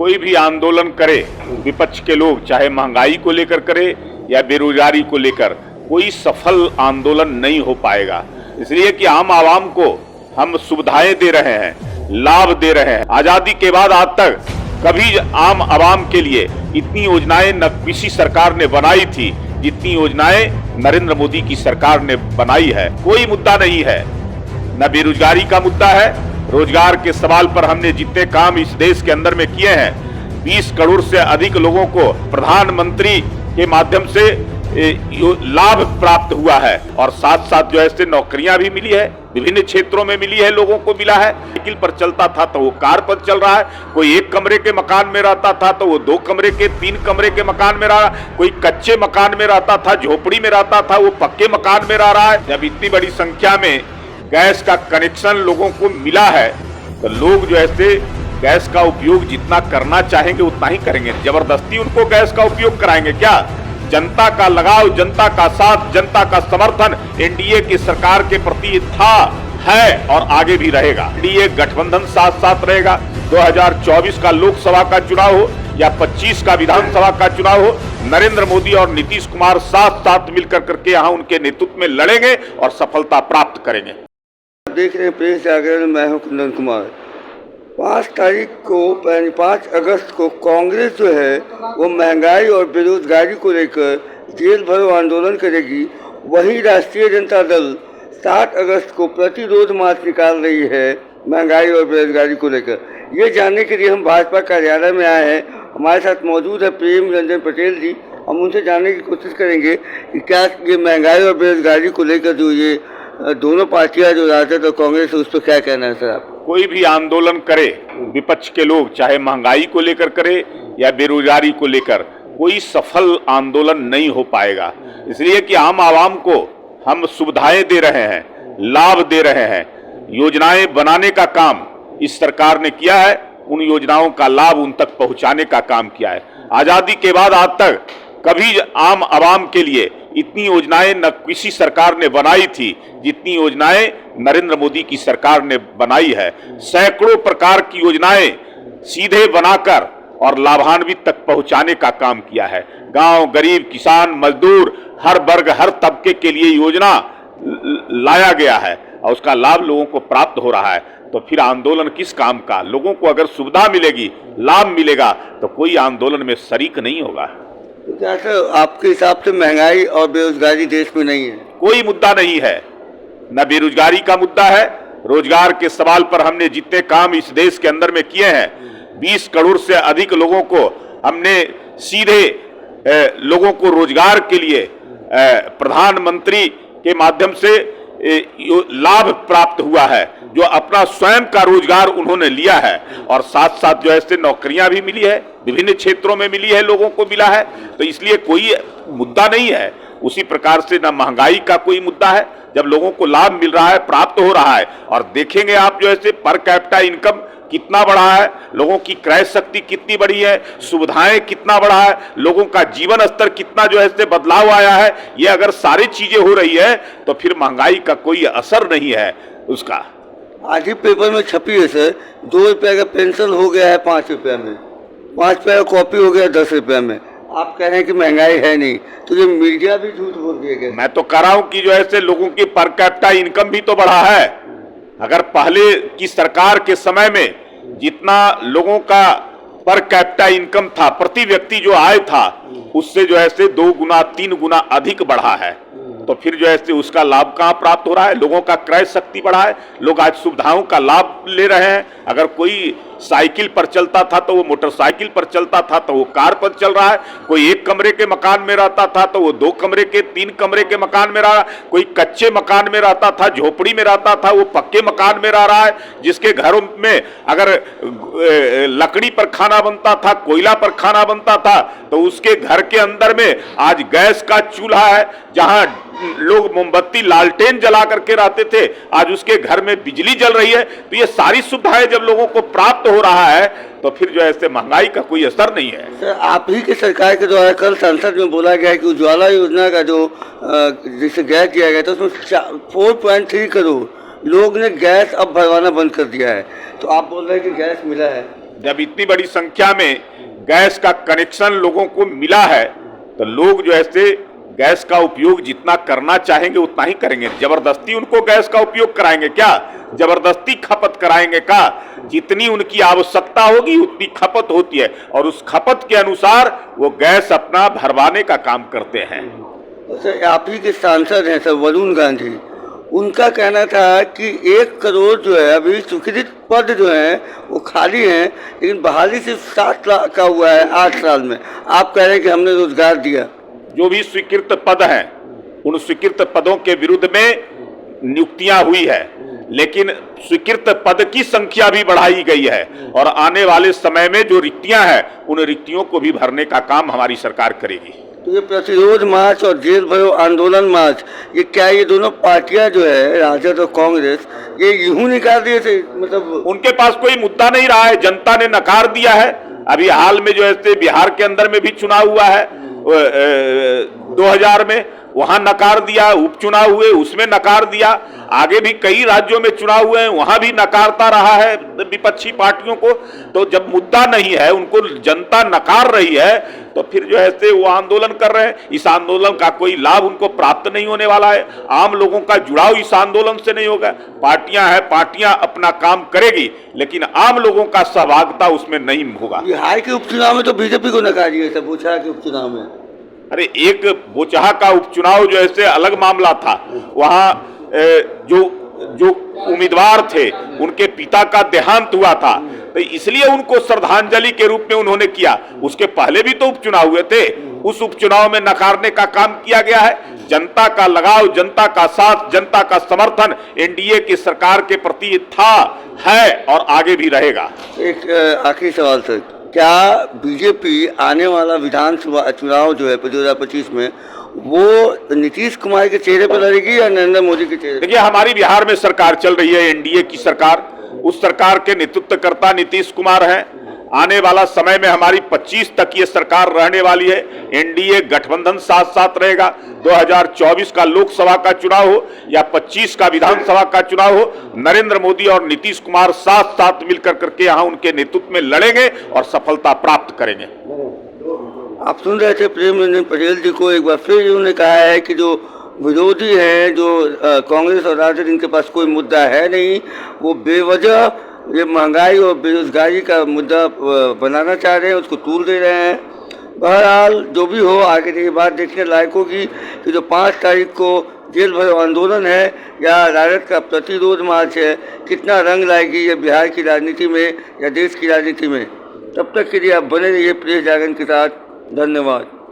कोई भी आंदोलन करे विपक्ष के लोग, चाहे महंगाई को लेकर करे या बेरोजगारी को लेकर, कोई सफल आंदोलन नहीं हो पाएगा। इसलिए कि आम आवाम को हम सुविधाएं दे रहे हैं, लाभ दे रहे हैं। आजादी के बाद आज तक कभी आम आवाम के लिए इतनी योजनाएं न किसी सरकार ने बनाई थी जितनी योजनाएं नरेंद्र मोदी की सरकार ने बनाई है। कोई मुद्दा नहीं है, न बेरोजगारी का मुद्दा है। रोजगार के सवाल पर हमने जितने काम इस देश के अंदर में किए हैं, 20 करोड़ से अधिक लोगों को प्रधानमंत्री के माध्यम से लाभ प्राप्त हुआ है और साथ साथ जो है नौकरियां भी मिली है, विभिन्न क्षेत्रों में मिली है, लोगों को मिला है। साइकिल पर चलता था तो वो कार पर चल रहा है, कोई 1 कमरे के मकान में रहता था तो वो 2 कमरे के 3 कमरे के मकान में रहा, कोई कच्चे मकान में रहता था, झोपड़ी में रहता था, वो पक्के मकान में रह रहा है। जब इतनी बड़ी संख्या में गैस का कनेक्शन लोगों को मिला है तो लोग जो है गैस का उपयोग जितना करना चाहेंगे उतना ही करेंगे। जबरदस्ती उनको गैस का उपयोग कराएंगे क्या? जनता का लगाव, जनता का साथ, जनता का समर्थन एनडीए की सरकार के प्रति था, है और आगे भी रहेगा। एनडीए गठबंधन साथ साथ रहेगा। 2024 का लोकसभा का चुनाव हो या 25 का विधानसभा का चुनाव हो, नरेंद्र मोदी और नीतीश कुमार साथ साथ मिलकर करके यहाँ उनके नेतृत्व में लड़ेंगे और सफलता प्राप्त करेंगे। देख रहे हैं प्रेस जागरण, मैं हूं कुंदन कुमार। 5 अगस्त को कांग्रेस जो है वो महंगाई और बेरोजगारी को लेकर जेल भरो आंदोलन करेगी। वहीं राष्ट्रीय जनता दल 7 अगस्त को प्रतिरोध मार्च निकाल रही है महंगाई और बेरोजगारी को लेकर। ये जानने के लिए हम भाजपा कार्यालय में आए हैं। हमारे साथ मौजूद है प्रेम रंजन पटेल जी। हम उनसे जानने की कोशिश करेंगे कि क्या ये महंगाई और बेरोजगारी को लेकर जो ये दोनों पार्टियां जो राजद और कांग्रेस, उस पर क्या कहना है सर आप? कोई भी आंदोलन करे विपक्ष के लोग, चाहे महंगाई को लेकर करे या बेरोजगारी को लेकर, कोई सफल आंदोलन नहीं हो पाएगा। इसलिए कि आम आवाम को हम सुविधाएं दे रहे हैं, लाभ दे रहे हैं, योजनाएं बनाने का काम इस सरकार ने किया है, उन योजनाओं का लाभ उन तक पहुंचाने का काम किया है। आजादी के बाद आज तक कभी आम आवाम के लिए इतनी योजनाएं न किसी सरकार ने बनाई थी जितनी योजनाएं नरेंद्र मोदी की सरकार ने बनाई है। सैकड़ों प्रकार की योजनाएं सीधे बनाकर और लाभान्वित तक पहुंचाने का काम किया है। गांव, गरीब, किसान, मजदूर, हर वर्ग, हर तबके के लिए योजना लाया गया है और उसका लाभ लोगों को प्राप्त हो रहा है। तो फिर आंदोलन किस काम का? लोगों को अगर सुविधा मिलेगी, लाभ मिलेगा तो कोई आंदोलन में शरीक नहीं होगा। तो क्या सर आपके हिसाब से महंगाई और बेरोजगारी देश में नहीं है? कोई मुद्दा नहीं है, न बेरोजगारी का मुद्दा है। रोजगार के सवाल पर हमने जितने काम इस देश के अंदर में किए हैं, 20 करोड़ से अधिक लोगों को हमने सीधे लोगों को रोजगार के लिए प्रधानमंत्री के माध्यम से लाभ प्राप्त हुआ है, जो अपना स्वयं का रोजगार उन्होंने लिया है और साथ साथ जो है नौकरियां भी मिली है, विभिन्न क्षेत्रों में मिली है, लोगों को मिला है। तो इसलिए कोई मुद्दा नहीं है। उसी प्रकार से न महंगाई का कोई मुद्दा है, जब लोगों को लाभ मिल रहा है, प्राप्त हो रहा है। और देखेंगे आप जो है पर कैपिटा इनकम कितना बढ़ा है, लोगों की क्रय शक्ति कितनी बढ़ी है, सुविधाएं कितना बढ़ा है, लोगों का जीवन स्तर कितना जो है बदलाव आया है। ये अगर सारी चीजें हो रही है तो फिर महंगाई का कोई असर नहीं है उसका। आज ही पेपर में छपी है सर, 2 रुपये का पेंशन हो गया है 5 रुपये में, 5 रुपये का कॉपी हो गया 10 रुपये में। आप कह रहे हैं कि महंगाई है नहीं, तो ये मीडिया भी झूठ बोल दिया गया। मैं तो कह रहा हूं कि जो है लोगों की पर कैपिटा इनकम भी तो बढ़ा है। अगर पहले की सरकार के समय में जितना लोगों का पर कैपिटा इनकम था, प्रति व्यक्ति जो आय था, उससे जो है 2 गुना 3 गुना अधिक बढ़ा है, तो फिर जो है उसका लाभ कहाँ प्राप्त हो रहा है? लोगों का क्रय शक्ति बढ़ा है, लोग आज सुविधाओं का लाभ ले रहे हैं। अगर कोई साइकिल पर चलता था तो वो मोटरसाइकिल पर चलता था तो वो कार पर चल रहा है, कोई 1 कमरे के मकान में रहता था तो वो 2 कमरे के 3 कमरे के मकान में रहा, कोई कच्चे मकान में रहता था, झोपड़ी में रहता था, वो पक्के मकान में रह रहा है। जिसके घरों में अगर लकड़ी पर खाना बनता था, कोयला पर खाना बनता था, तो उसके घर के अंदर में आज गैस का चूल्हा है। जहां लोग मोमबत्ती लालटेन जला करके रहते थे, आज उसके घर में बिजली जल रही है। तो ये सारी सुविधाएं जब लोगों को प्राप्त हो रहा है तो फिर जो है महंगाई का कोई असर नहीं है। सर आप ही की सरकार के द्वारा कल संसद में बोला गया है कि उज्ज्वला योजना का जो जिसे गैस दिया गया था उसमें 4.3 करोड़ लोग ने गैस अब भरवाना बंद कर दिया है। तो आप बोल रहे हैं कि गैस मिला है? जब इतनी बड़ी संख्या में गैस का कनेक्शन लोगों को मिला है तो लोग जो ऐसे गैस का उपयोग जितना करना चाहेंगे उतना ही करेंगे। जबरदस्ती उनको गैस का उपयोग कराएंगे क्या? जबरदस्ती खपत कराएंगे क्या? जितनी उनकी आवश्यकता होगी उतनी खपत होती है और उस खपत के अनुसार वो गैस अपना भरवाने का काम करते हैं। सर, आप ही के सांसद हैं सर वरुण गांधी, उनका कहना था कि 1 करोड़ जो है अभी स्वीकृत पद जो हैं वो खाली हैं, लेकिन बहाली सिर्फ 7 लाख का हुआ है 8 साल में। आप कह रहे हैं कि हमने रोजगार दिया। जो भी स्वीकृत पद हैं उन स्वीकृत पदों के विरुद्ध में नियुक्तियां हुई है, लेकिन स्वीकृत पद की संख्या भी बढ़ाई गई है और आने वाले समय में जो रिक्तियां हैं उन रिक्तियों को भी भरने का काम हमारी सरकार करेगी। तो ये प्रतिरोध मार्च और जेल भरो आंदोलन मार्च, ये क्या ये दोनों पार्टियां जो है राजद और कांग्रेस, ये यूं निकाल दिए थे? मतलब उनके पास कोई मुद्दा नहीं रहा है, जनता ने नकार दिया है। अभी हाल में जो है बिहार के अंदर में भी चुनाव हुआ है 2000 में, वहां नकार दिया, उपचुनाव हुए उसमें नकार दिया, आगे भी कई राज्यों में चुनाव हुए हैं वहां भी नकारता रहा है विपक्षी पार्टियों को। तो जब मुद्दा नहीं है, उनको जनता नकार रही है, तो फिर जो है वो आंदोलन कर रहे हैं। इस आंदोलन का कोई लाभ उनको प्राप्त नहीं होने वाला है, आम लोगों का जुड़ाव इस आंदोलन से नहीं होगा। पार्टियां हैं, पार्टियां अपना काम करेगी, लेकिन आम लोगों का सहभागिता उसमें नहीं होगा। बिहार के उपचुनाव में तो बीजेपी को नकारिए सब, बोचहा के उपचुनाव में। अरे एक बोचहा का उपचुनाव जो है अलग मामला था, वहां जो उम्मीदवार थे उनके पिता का देहांत हुआ था, तो इसलिए उनको श्रद्धांजलि के रूप में उन्होंने किया। उसके पहले भी तो उपचुनाव हुए थे, उस उपचुनाव में नकारने का काम किया गया है। जनता का लगाव, जनता का साथ, जनता का समर्थन एनडीए की सरकार के प्रति था, है और आगे भी रहेगा। एक आखिरी सवाल सर, क्या बीजेपी आने वाला विधानसभा चुनाव जो है 2025 में वो नीतीश कुमार के चेहरे पर लड़ेगी या नरेंद्र मोदी के चेहरे? देखिए, हमारी बिहार में सरकार चल रही है एनडीए की सरकार, उस सरकार के नेतृत्वकर्ता नीतीश कुमार हैं। आने वाला समय में हमारी 25 तक ये सरकार रहने वाली है। एनडीए गठबंधन साथ साथ रहेगा। 2024 का लोकसभा का चुनाव हो या 25 का विधानसभा का चुनाव हो, नरेंद्र मोदी और नीतीश कुमार साथ साथ मिलकर करके यहाँ उनके नेतृत्व में लड़ेंगे और सफलता प्राप्त करेंगे। आप सुन रहे थे प्रेम रंजन पटेल जी को। एक बार फिर उन्होंने कहा है कि जो विरोधी हैं, जो कांग्रेस और राजद, इनके पास कोई मुद्दा है नहीं, वो बेवजह ये महंगाई और बेरोजगारी का मुद्दा बनाना चाह रहे हैं, उसको तूल दे रहे हैं। बहरहाल जो भी हो, आगे ये बात देखने लायक होगी कि जो 5 तारीख को जेल भरो आंदोलन है या राजद का प्रतिरोध मार्च है, कितना रंग लाएगी ये बिहार की राजनीति में या देश की राजनीति में। तब तक के लिए आप बने रहिए प्रेस जागरण के साथ। धन्यवाद।